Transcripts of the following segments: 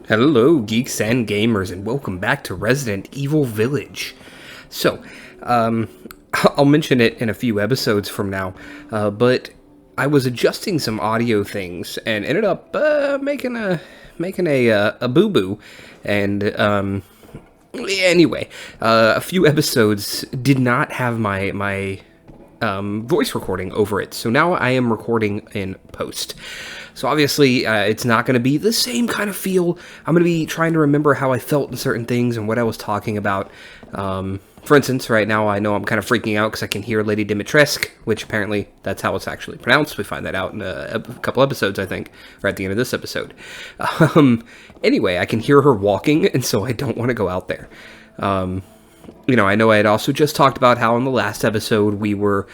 Hello, geeks and gamers, and welcome back to Resident Evil Village. So, I'll mention it in a few episodes from now, but I was adjusting some audio things and ended up making a boo boo, and anyway, a few episodes did not have my voice recording over it, so now I am recording in post. So obviously, it's not going to be the same kind of feel. I'm going to be trying to remember how I felt in certain things and what I was talking about. For instance, right now I know I'm kind of freaking out because I can hear Lady Dimitrescu, which apparently that's how it's actually pronounced. We find that out in a couple episodes, I think, or at the end of this episode. Anyway, I can hear her walking, and so I don't want to go out there. I know I had also just talked about how in the last episode we were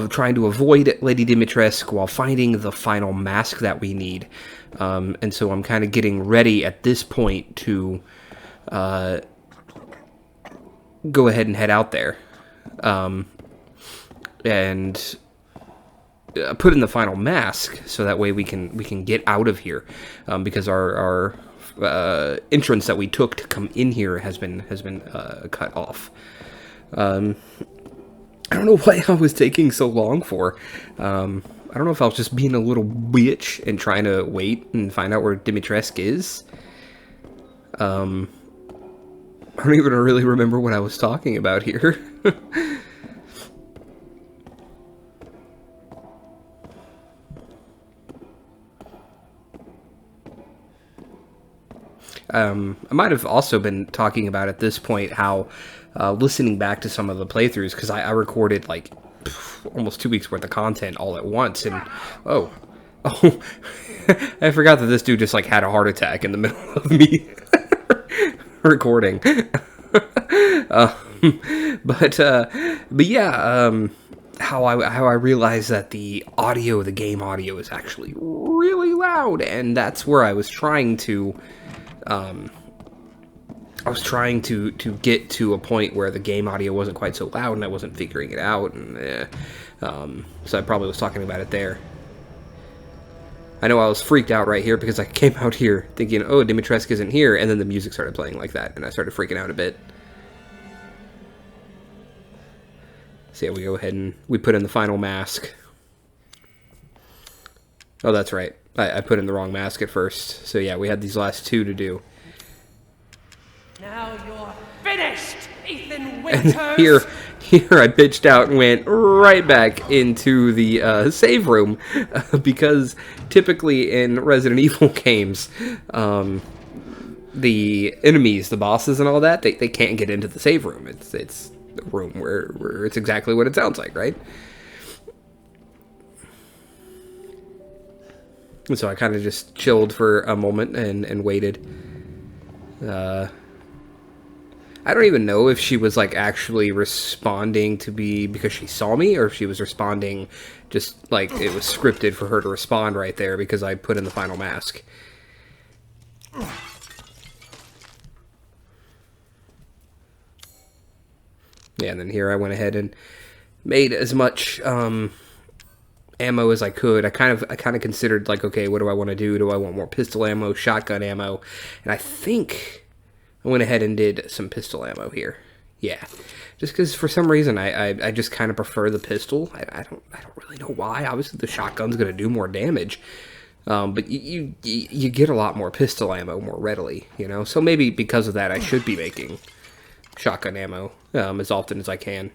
trying to avoid Lady Dimitrescu while finding the final mask that we need. And so I'm kind of getting ready at this point to go ahead and head out there. And put in the final mask so that way we can get out of here. Because our entrance that we took to come in here has been cut off. I don't know why I was taking so long for. I don't know if I was just being a little bitch and trying to wait and find out where Dimitrescu is. I don't even really remember what I was talking about here. I might have also been talking about at this point how listening back to some of the playthroughs, because I recorded like almost 2 weeks worth of content all at once, and oh, I forgot that this dude just like had a heart attack in the middle of me recording. But yeah, how I realized that the game audio is actually really loud, and that's where I was trying to get to a point where the game audio wasn't quite so loud, and I wasn't figuring it out, and so I probably was talking about it there. I know I was freaked out right here because I came out here thinking, oh, Dimitrescu isn't here, and then the music started playing like that, and I started freaking out a bit. So yeah, we go ahead and we put in the final mask. Oh, that's right. I put in the wrong mask at first. So yeah, we had these last two to do. Now you're finished, Ethan Winters! And here I bitched out and went right back into the save room. Because typically in Resident Evil games, the enemies, the bosses and all that, they can't get into the save room. It's the room where it's exactly what it sounds like, right? And so I kind of just chilled for a moment and waited. I don't even know if she was like actually responding to be because she saw me, or if she was responding just like it was scripted for her to respond right there because I put in the final mask. Yeah, and then here I went ahead and made as much ammo as I could. I kind of considered like, okay, what do I want to do? Do I want more pistol ammo, shotgun ammo? And I think I went ahead and did some pistol ammo here. Yeah, just because for some reason I just kind of prefer the pistol. I don't really know why. Obviously the shotgun's gonna do more damage, but you get a lot more pistol ammo more readily, you know. So maybe because of that, I should be making shotgun ammo as often as I can.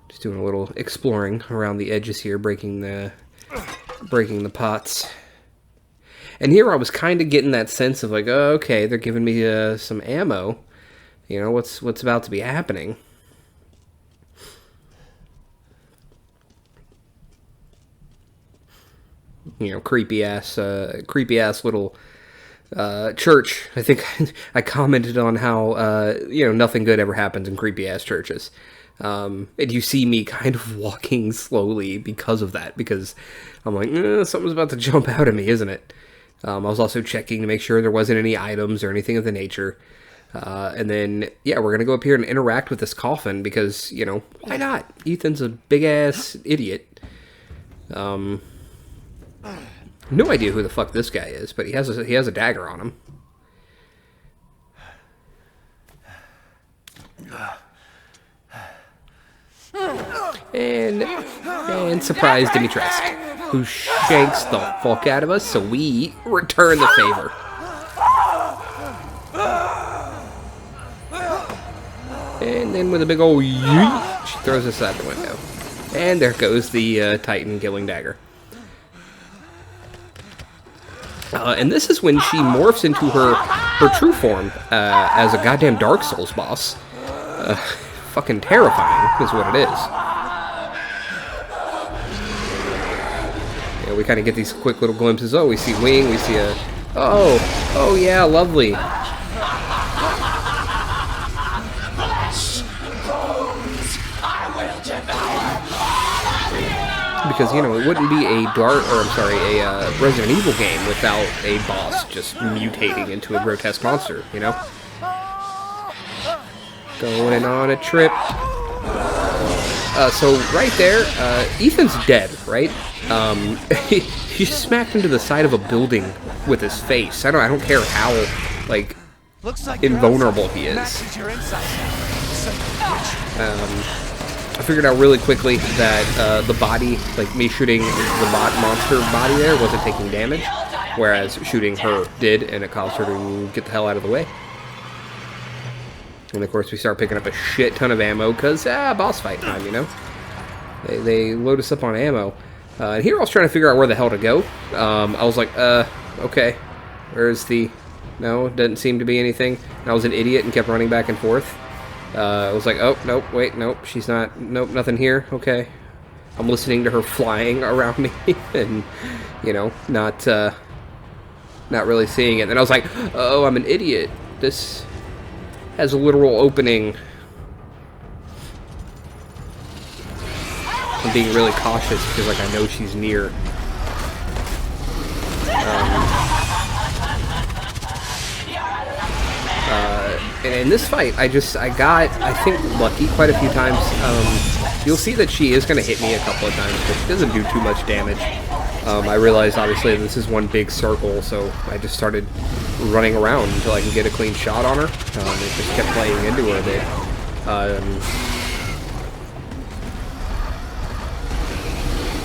Just doing a little exploring around the edges here, breaking the pots. And here I was kind of getting that sense of like, oh, okay, they're giving me some ammo. You know, what's about to be happening. You know, creepy ass little church. I think I commented on how nothing good ever happens in creepy ass churches. And you see me kind of walking slowly because of that, because I'm like, something's about to jump out at me, isn't it? I was also checking to make sure there wasn't any items or anything of the nature. And then, yeah, we're going to go up here and interact with this coffin because, why not? Ethan's a big-ass idiot. No idea who the fuck this guy is, but he has a dagger on him. And surprise Dimitrescu, who shanks the fuck out of us, so we return the favor. And then with a big old yeet, she throws us out the window. And there goes the Titan killing dagger. And this is when she morphs into her true form as a goddamn Dark Souls boss. Fucking terrifying is what it is. Yeah, we kind of get these quick little glimpses. Oh, we see wing, we see a... Oh yeah, lovely. Because, you know, it wouldn't be a Resident Evil game without a boss just mutating into a grotesque monster, you know? Going on a trip. So right there, Ethan's dead, right? He smacked into the side of a building with his face. I don't care how, like invulnerable he is. I figured out really quickly that the body, like me shooting the monster body there, wasn't taking damage, whereas shooting her did, and it caused her to get the hell out of the way. And of course we start picking up a shit ton of ammo, because, boss fight time, you know? They load us up on ammo. And here I was trying to figure out where the hell to go. I was like, okay, where's the... No, doesn't seem to be anything. And I was an idiot and kept running back and forth. I was like, oh, nope, wait, nope, she's not, nope, nothing here, okay. I'm listening to her flying around me, and, you know, not really seeing it. And I was like, oh, I'm an idiot. This has a literal opening. I'm being really cautious, because, like, I know she's near. And in this fight, I got, I think, lucky quite a few times. You'll see that she is going to hit me a couple of times, but she doesn't do too much damage. I realized, obviously, this is one big circle, so I just started running around until I can get a clean shot on her. It just kept playing into her a bit.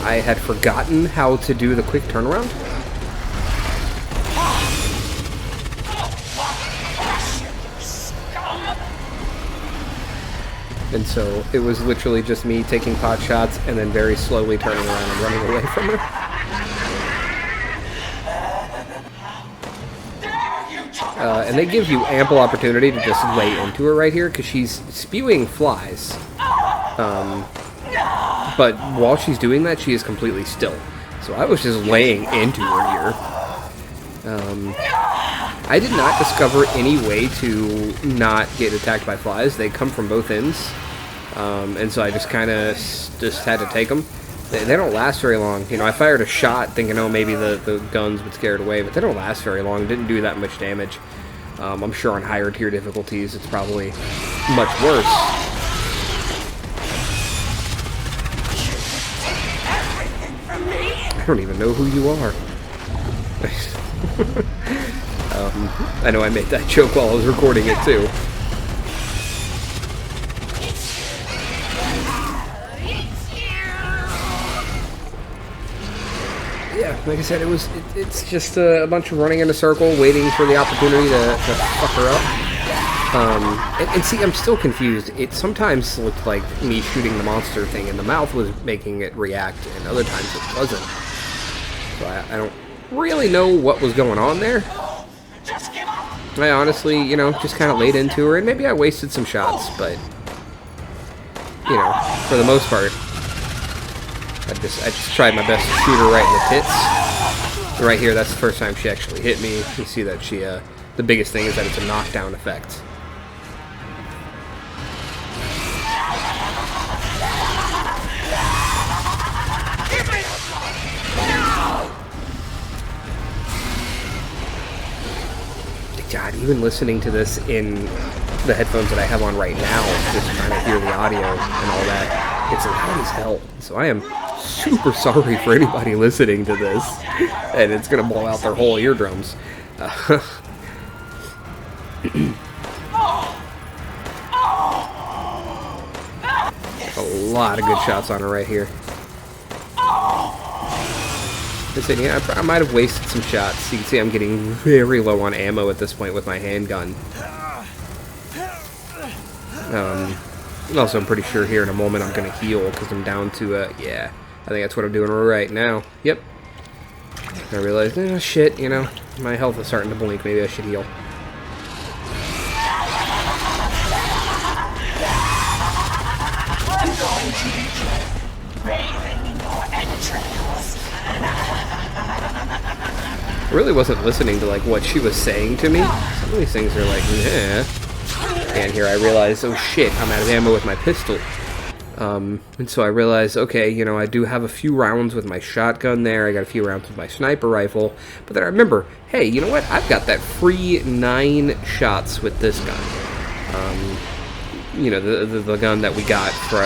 I had forgotten how to do the quick turnaround. And so it was literally just me taking pot shots and then very slowly turning around and running away from her. And they give you ample opportunity to just lay into her right here, because she's spewing flies. But while she's doing that, she is completely still. So I was just laying into her here. I did not discover any way to not get attacked by flies. They come from both ends. And so I just kind of just had to take them. They don't last very long. You know, I fired a shot thinking, oh, maybe the guns would scare it away, but they don't last very long. Didn't do that much damage. I'm sure on higher tier difficulties it's probably much worse. I don't even know who you are. I know I made that joke while I was recording it too. Yeah, like I said, it's just a bunch of running in a circle, waiting for the opportunity to fuck her up. And see, I'm still confused. It sometimes looked like me shooting the monster thing in the mouth was making it react, and other times it wasn't. So I don't really know what was going on there. I honestly, you know, just kind of laid into her, and maybe I wasted some shots, but, you know, for the most part, I just tried my best to shoot her right in the tits. Right here, that's the first time she actually hit me. You see that she, the biggest thing is that it's a knockdown effect. God, even listening to this in the headphones that I have on right now, just trying to hear the audio and all that, it's loud as hell. So I am super sorry for anybody listening to this, and it's gonna blow out their whole eardrums. A lot of good shots on her right here. Yeah, I might have wasted some shots. You can see I'm getting very low on ammo at this point with my handgun. Also, I'm pretty sure here in a moment I'm going to heal because I'm down to, yeah, I think that's what I'm doing right now. Yep. I realized, shit, you know, my health is starting to blink. Maybe I should heal. I really wasn't listening to like what she was saying to me. Some of these things are like, yeah. And here I realized, oh shit, I'm out of ammo with my pistol. And so I realized, okay, you know, I do have a few rounds with my shotgun there. I got a few rounds with my sniper rifle. But then I remember, hey, you know what? I've got that free 9 shots with this gun. You know, the gun that we got for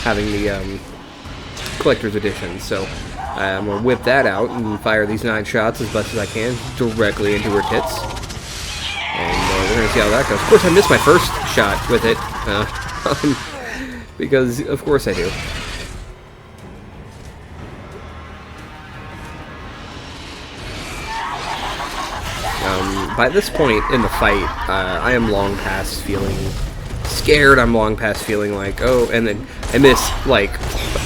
having the collector's edition. So I'm going to whip that out and fire these 9 shots as best as I can directly into her tits. And we're going to see how that goes. Of course, I missed my first shot with it. Because, of course I do. By this point in the fight, I am long past feeling scared. I'm long past feeling like, oh, and then I miss, like,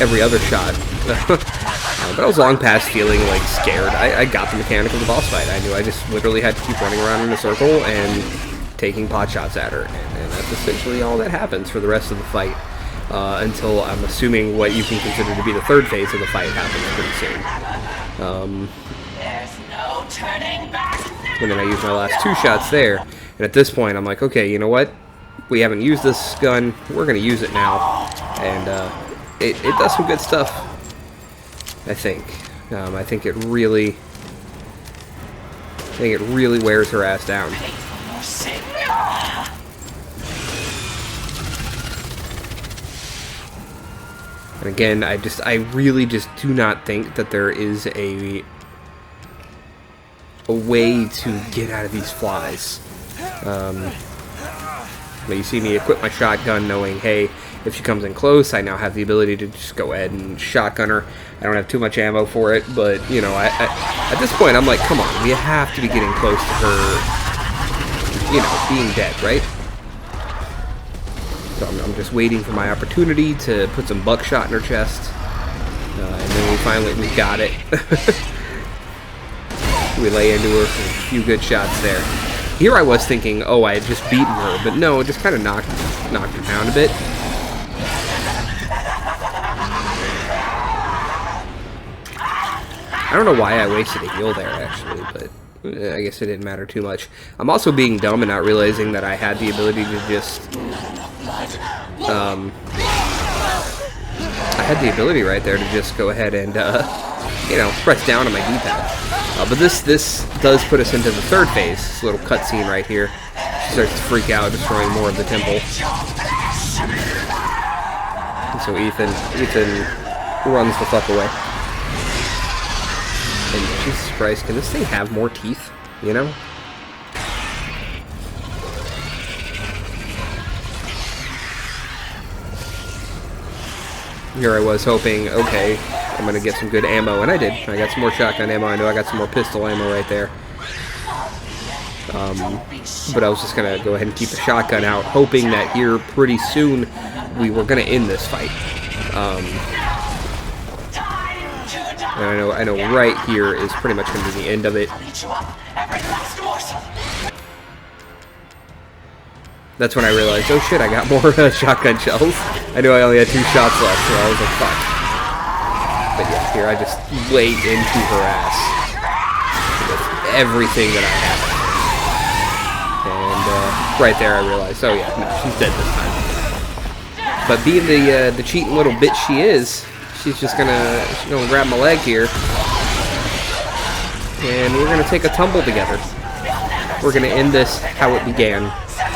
every other shot. But I was long past feeling, like, scared. I got the mechanic of the boss fight. I knew I just literally had to keep running around in a circle and taking pot shots at her. And that's essentially all that happens for the rest of the fight. Until I'm assuming what you can consider to be the third phase of the fight happens pretty soon. There's no turning back. And then I use my last 2 shots there. And at this point, I'm like, okay, you know what? We haven't used this gun. We're going to use it now. And it does some good stuff, I think. I think it really wears her ass down. And again, I really just do not think that there is a way to get out of these flies. But you see me equip my shotgun knowing, hey, if she comes in close, I now have the ability to just go ahead and shotgun her. I don't have too much ammo for it, but, you know, at this point, I'm like, come on, we have to be getting close to her, you know, being dead, right? So I'm just waiting for my opportunity to put some buckshot in her chest. And then we got it. We lay into her for a few good shots there. Here I was thinking, oh, I had just beaten her, but no, it just kind of knocked her down a bit. I don't know why I wasted a heal there, actually, but I guess it didn't matter too much. I'm also being dumb and not realizing that I had the ability to just... I had the ability right there to just go ahead and, you know, press down on my D-pad. But this does put us into the third phase, this little cutscene right here. She starts to freak out, destroying more of the temple. And so Ethan runs the fuck away. And Jesus Christ, can this thing have more teeth, you know? Here I was hoping, okay, I'm going to get some good ammo, and I did. I got some more shotgun ammo. I know I got some more pistol ammo right there. But I was just going to go ahead and keep the shotgun out, hoping that here pretty soon we were going to end this fight. And I know right here is pretty much going to be the end of it. That's when I realized, oh shit, I got more shotgun shells. I knew I only had 2 shots left, so I was like, fuck. But yeah, here I just laid into her ass with everything that I had. And right there I realized, oh yeah, no, she's dead this time. But being the cheating little bitch she is, she's gonna grab my leg here. And we're gonna take a tumble together. We're gonna end this how it began.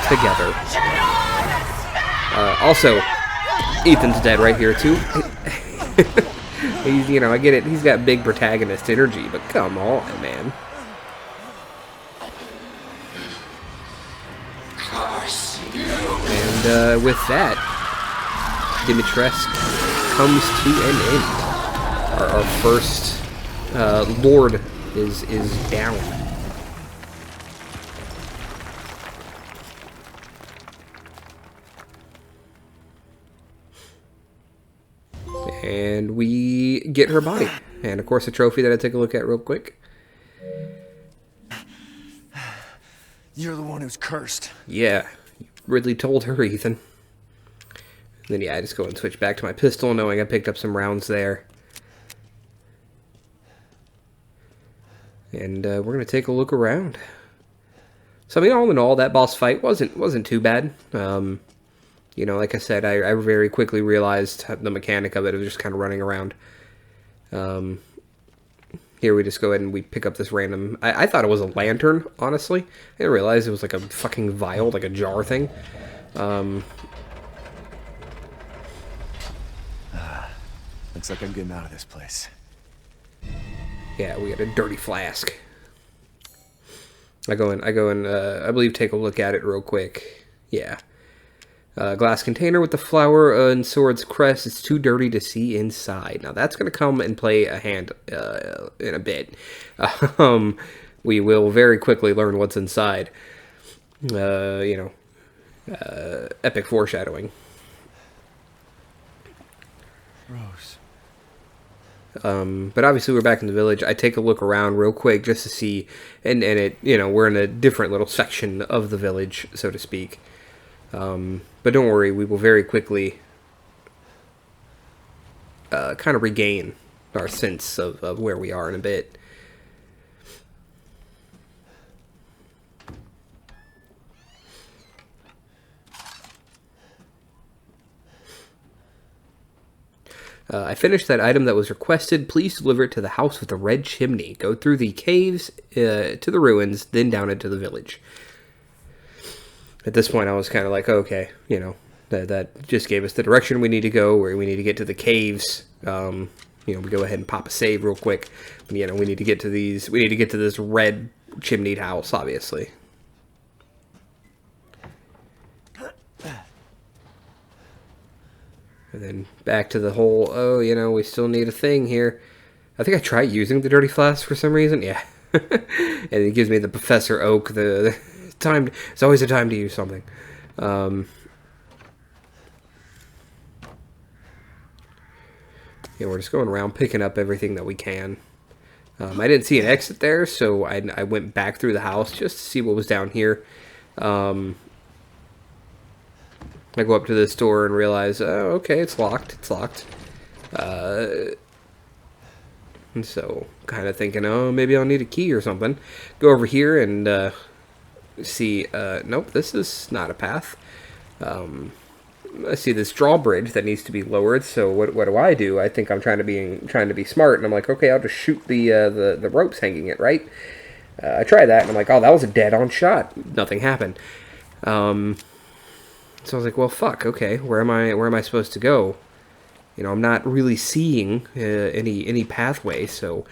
Together. Also, Ethan's dead right here too. He's, you know, I get it. He's got big protagonist energy, but come on, man. And with that, Dimitrescu comes to an end. Our first Lord is down. And we get her body. And of course a trophy that I take a look at real quick. You're the one who's cursed. Yeah, Ridley told her, Ethan. And then yeah, I just go and switch back to my pistol, knowing I picked up some rounds there. And we're gonna take a look around. So I mean, all in all, that boss fight wasn't too bad. You know, like I said, I very quickly realized the mechanic of it. It was just kind of running around. Here we just go ahead and we pick up this random... I thought it was a lantern, honestly. I didn't realize it was like a fucking vial, like a jar thing. Looks like I'm getting out of this place. Yeah, we got a dirty flask. I go in, I believe, take a look at it real quick. Yeah. Glass container with the flower and sword's crest. It's too dirty to see inside. Now that's going to come and play a hand in a bit. We will very quickly learn what's inside. You know, epic foreshadowing. Rose. But obviously we're back in the village. I take a look around real quick just to see, and it, you know, we're in a different little section of the village, so to speak. But don't worry, we will very quickly kind of regain our sense of where we are in a bit. I finished that item that was requested. Please deliver it to the house with the red chimney. Go through the caves to the ruins, then down into the village. At this point, I was kind of like, okay, you know, that just gave us the direction we need to go, where we need to get to the caves. You know, we go ahead and pop a save real quick. You know, we need to get to these. We need to get to this red chimneyed house, obviously. And then back to the whole, oh, you know, we still need a thing here. I think I tried using the dirty flask for some reason. Yeah. And it gives me the Professor Oak, the time. It's always a time to use something. Yeah, we're just going around picking up everything that we can. I didn't see an exit there, so I went back through the house just to see what was down here. I go up to this door and realize, oh, okay, it's locked. It's locked. And so, kind of thinking, oh, maybe I'll need a key or something. Go over here and see, nope, this is not a path. I see this drawbridge that needs to be lowered, so what do? I think I'm trying to be smart, and I'm like, okay, I'll just shoot the ropes hanging it, right? I try that, and I'm like, oh, that was a dead-on shot. Nothing happened. So I was like, well, fuck, okay, where am I supposed to go? You know, I'm not really seeing any pathway, so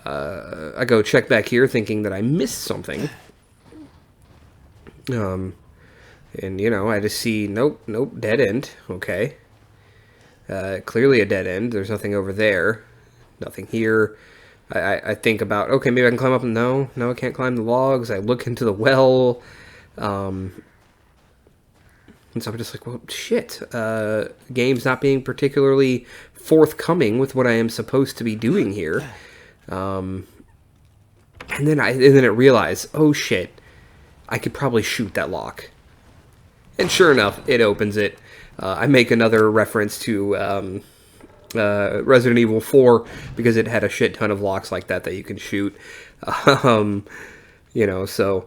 I go check back here thinking that I missed something. And, you know, I just see, nope, dead end, okay. Clearly a dead end, there's nothing over there, nothing here. I think about, okay, maybe I can climb up, no, I can't climb the logs. I look into the well, and so I'm just like, well, shit. Game's not being particularly forthcoming with what I am supposed to be doing here. And then it realized, oh shit, I could probably shoot that lock. And sure enough, it opens it. I make another reference to Resident Evil 4 because it had a shit ton of locks like that you can shoot. You know, so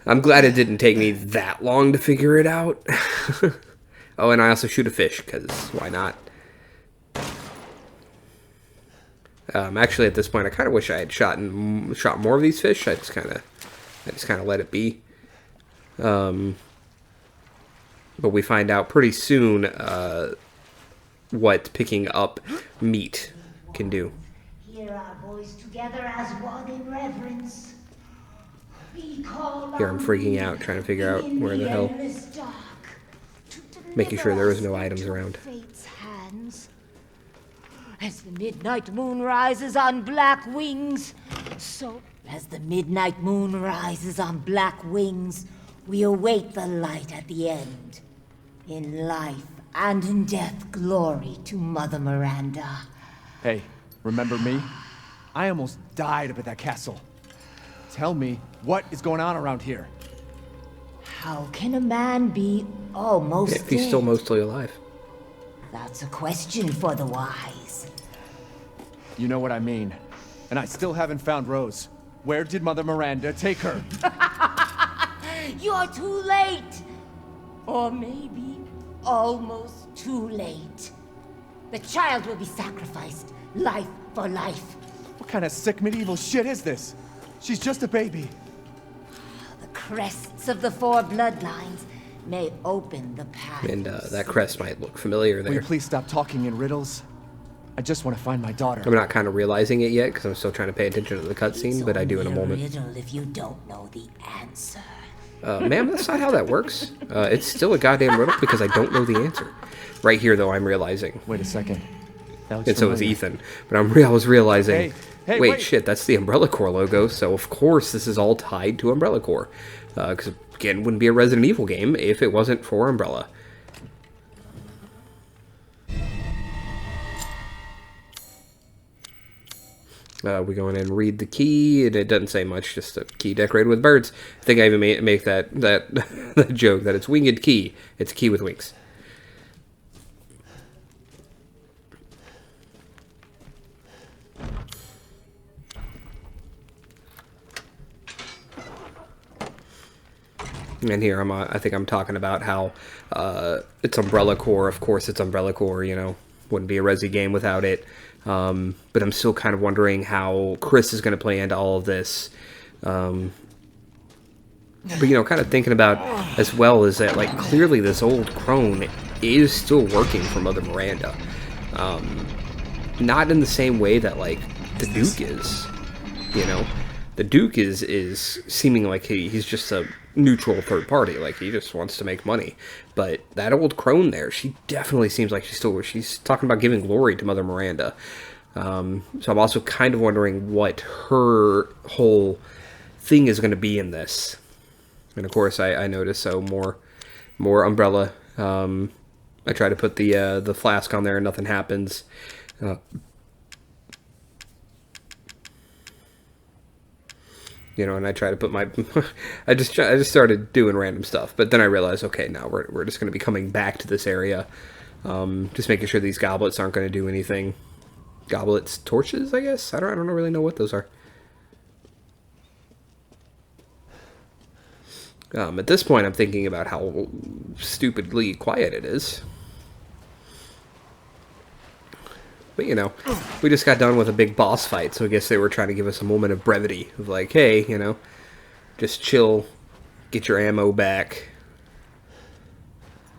I'm glad it didn't take me that long to figure it out. Oh, and I also shoot a fish, because why not? Actually, at this point, I kind of wish I had shot more of these fish. I just kind of let it be. But we find out pretty soon what picking up meat can do. Hear our voice together as one in reverence. We call Here I'm freaking out, trying to figure out where the hell, making sure there is no items around. Fate's hands. As the midnight moon rises on black wings, so as the midnight moon rises on black wings, we await the light at the end. In life and in death, glory to Mother Miranda. Hey, remember me? I almost died up at that castle. Tell me, what is going on around here? How can a man be almost If he's dead? still mostly alive. That's a question for the wise. You know what I mean. And I still haven't found Rose. Where did Mother Miranda take her? You're too late! Or maybe almost too late. The child will be sacrificed, life for life. What kind of sick medieval shit is this? She's just a baby. The crests of the four bloodlines may open the path. And that crest might look familiar Will you there. please stop talking in riddles? I just want to find my daughter. I'm not kind of realizing it yet because I'm still trying to pay attention to the cutscene, but I do in a moment. Riddle if you don't know the answer. Ma'am, that's not how that works. It's still a goddamn riddle because I don't know the answer. Right here, though, I'm realizing. Wait a second. That looks And so is familiar. Ethan. But I was realizing, Hey, wait, wait. shit, that's the Umbrella Corps logo, so of course this is all tied to Umbrella Corps. Because, again, it wouldn't be a Resident Evil game if it wasn't for Umbrella. We go in and read the key, and it doesn't say much, just a key decorated with birds. I think I even make that that joke that it's winged key. It's a key with wings. And here I think I'm talking about how it's Umbrella Corps. Of course, it's Umbrella Corps. You know, wouldn't be a Resi game without it. But I'm still kind of wondering how Chris is going to play into all of this. But you know, kind of thinking about as well is that like clearly this old crone is still working for Mother Miranda. Not in the same way that like the Duke is. You know, the Duke is seeming like he's just a neutral third party, like he just wants to make money. But that old crone there, she definitely seems like she's talking about giving glory to Mother Miranda. So I'm also kind of wondering what her whole thing is going to be in this. And of course, I noticed more Umbrella. I try to put the flask on there, and nothing happens. You know, and I try to put my, I just started doing random stuff, but then I realized, okay, now we're just going to be coming back to this area, just making sure these goblets aren't going to do anything. Goblets, torches, I guess. I don't really know what those are. At this point, I'm thinking about how stupidly quiet it is. But, you know, we just got done with a big boss fight, so I guess they were trying to give us a moment of brevity. Of like, hey, you know, just chill, get your ammo back.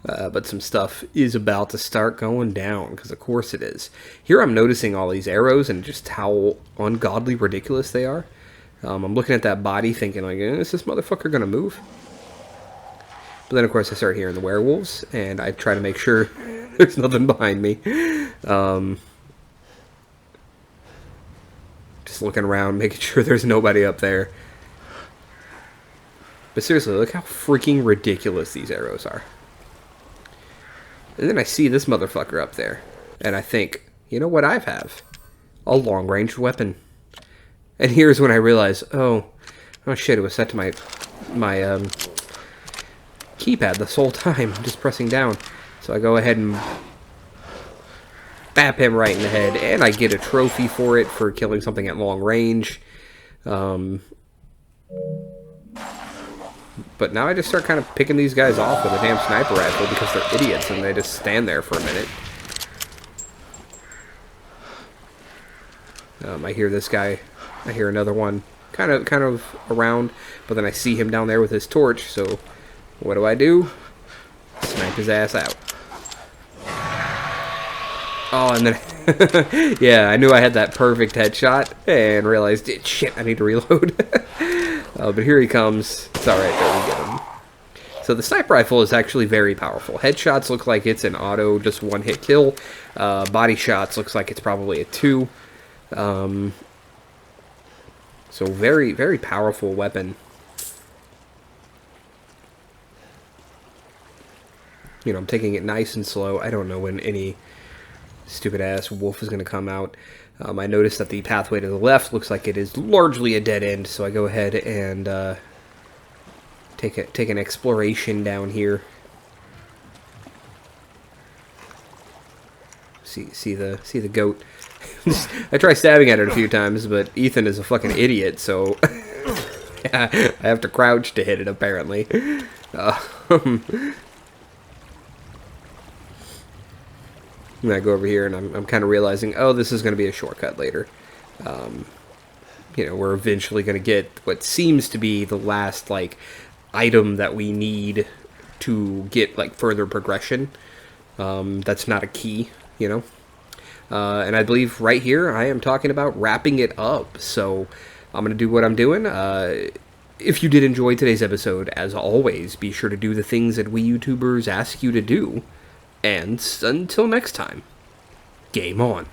But some stuff is about to start going down, because of course it is. Here I'm noticing all these arrows and just how ungodly ridiculous they are. I'm looking at that body thinking, like, is this motherfucker going to move? But then, of course, I start hearing the werewolves, and I try to make sure there's nothing behind me. Just looking around, making sure there's nobody up there. But seriously, look how freaking ridiculous these arrows are. And then I see this motherfucker up there, and I think, you know what I have? A long-range weapon. And here's when I realize, oh shit, it was set to my keypad this whole time, just pressing down. So I go ahead and bap him right in the head, and I get a trophy for it, for killing something at long range. But now I just start kind of picking these guys off with a damn sniper rifle because they're idiots and they just stand there for a minute. I hear this guy. I hear another one kind of around, but then I see him down there with his torch, so what do? Snipe his ass out. Oh, and then, yeah, I knew I had that perfect headshot and realized, shit, I need to reload. But here he comes. It's alright, there we get him. So the sniper rifle is actually very powerful. Headshots look like it's an auto, just one-hit kill. Body shots looks like it's probably a 2. So very, very powerful weapon. You know, I'm taking it nice and slow. I don't know when any stupid-ass wolf is going to come out. I noticed that the pathway to the left looks like it is largely a dead end, so I go ahead and take an exploration down here. See the goat. I try stabbing at it a few times, but Ethan is a fucking idiot, so I have to crouch to hit it, apparently. And I go over here, and I'm kind of realizing, oh, this is going to be a shortcut later. You know, we're eventually going to get what seems to be the last, like, item that we need to get, like, further progression. That's not a key, you know? And I believe right here I am talking about wrapping it up. So I'm going to do what I'm doing. If you did enjoy today's episode, as always, be sure to do the things that we YouTubers ask you to do. And until next time, game on.